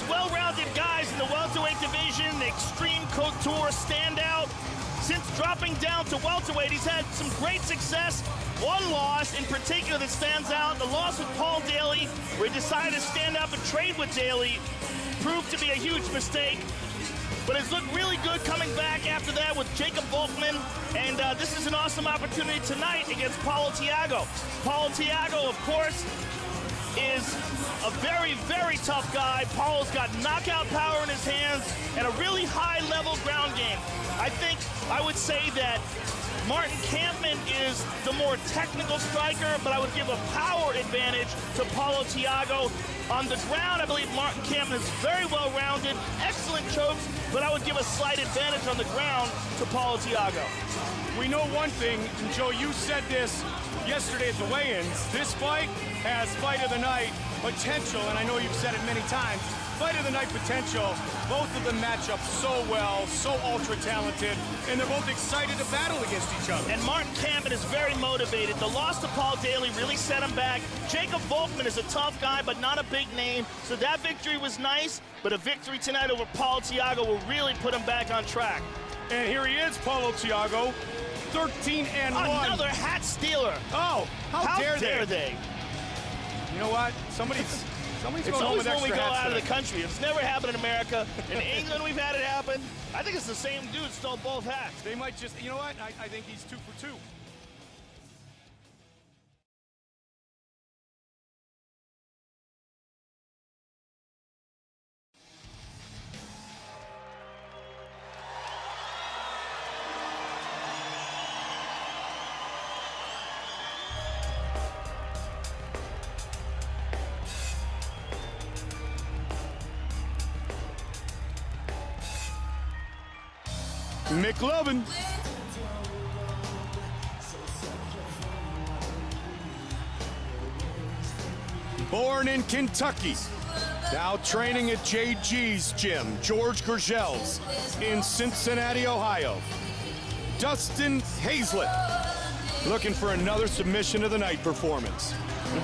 well-rounded guys in the welterweight division, the extreme couture standout. Since dropping down to welterweight, he's had some great success. One loss in particular that stands out, the loss with Paul Daly, where he decided to stand up and trade with Daly, proved to be a huge mistake. But it's looked really good coming back after that with Jacob Volkman, and this is an awesome opportunity tonight against Paulo Thiago. Paulo Thiago, of course, is a very, very tough guy. Paulo's got knockout power in his hands and a really high-level ground game. I would say that Martin Kampmann is the more technical striker, but I would give a power advantage to Paulo Thiago. On the ground, I believe Martin Kampmann is very well-rounded, excellent chokes, but I would give a slight advantage on the ground to Paulo Thiago. We know one thing, and Joe, you said this yesterday at the weigh-ins, this fight has fight of the night potential, and I know you've said it many times, fight of the night potential. Both of them match up so well, so ultra-talented, and they're both excited to battle against each other. And Martin Kampmann is very motivated. The loss to Paul Daly really set him back. Jacob Volkman is a tough guy, but not a big name, so that victory was nice, but a victory tonight over Paulo Thiago will really put him back on track. And here he is, Paulo Thiago, 13-1. Another hat stealer. Oh, how dare they? You know what? Somebody's it's always when we go out of the country. It's never happened in America. In England, we've had it happen. I think it's the same dude stole both hats. They might just, you know what? I think he's 2 for 2. McLovin. Born in Kentucky, now training at JG's gym, George Gurgel's, in Cincinnati, Ohio. Dustin Hazlett, looking for another submission of the night performance.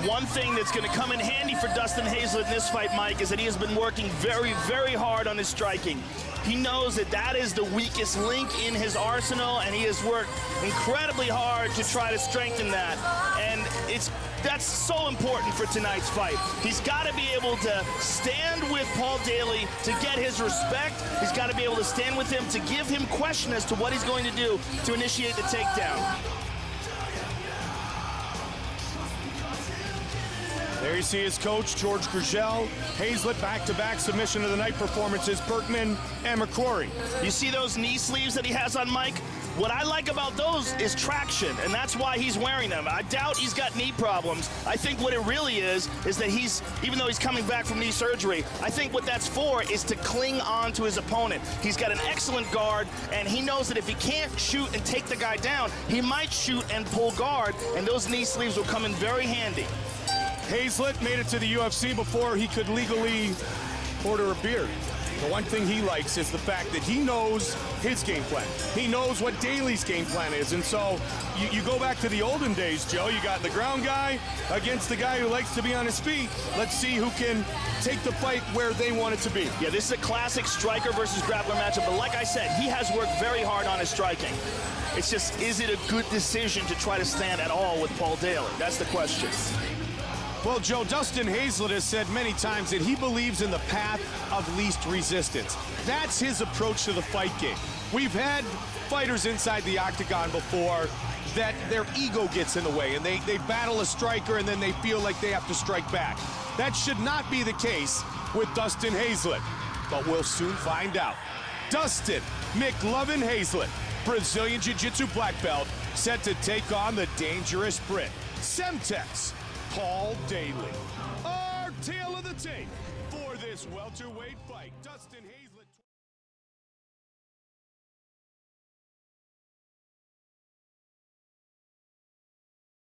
One thing that's going to come in handy for Dustin Hazlett in this fight, Mike, is that he has been working very, very hard on his striking. He knows that that is the weakest link in his arsenal, and he has worked incredibly hard to try to strengthen that. And that's so important for tonight's fight. He's got to be able to stand with Paul Daly to get his respect. He's got to be able to stand with him to give him question as to what he's going to do to initiate the takedown. There you see his coach, George Gurgel. Hazlett, back-to-back submission of the night performances, Berkman and McCrory. You see those knee sleeves that he has on, Mike? What I like about those is traction, and that's why he's wearing them. I doubt he's got knee problems. I think what it really is that even though he's coming back from knee surgery, I think what that's for is to cling on to his opponent. He's got an excellent guard, and he knows that if he can't shoot and take the guy down, he might shoot and pull guard, and those knee sleeves will come in very handy. Hazlett made it to the UFC before he could legally order a beer. The one thing he likes is the fact that he knows his game plan. He knows what Daly's game plan is. And so you go back to the olden days, Joe. You got the ground guy against the guy who likes to be on his feet. Let's see who can take the fight where they want it to be. Yeah, this is a classic striker versus grappler matchup. But like I said, he has worked very hard on his striking. It's just, is it a good decision to try to stand at all with Paul Daly? That's the question. Well, Joe, Dustin Hazlett has said many times that he believes in the path of least resistance. That's his approach to the fight game. We've had fighters inside the octagon before that their ego gets in the way, and they battle a striker, and then they feel like they have to strike back. That should not be the case with Dustin Hazlett, but we'll soon find out. Dustin McLovin Hazlett, Brazilian Jiu-Jitsu black belt, set to take on the dangerous Brit, Semtex Paul Daly. Our tale of the tape for this welterweight fight. Dustin Hazlett.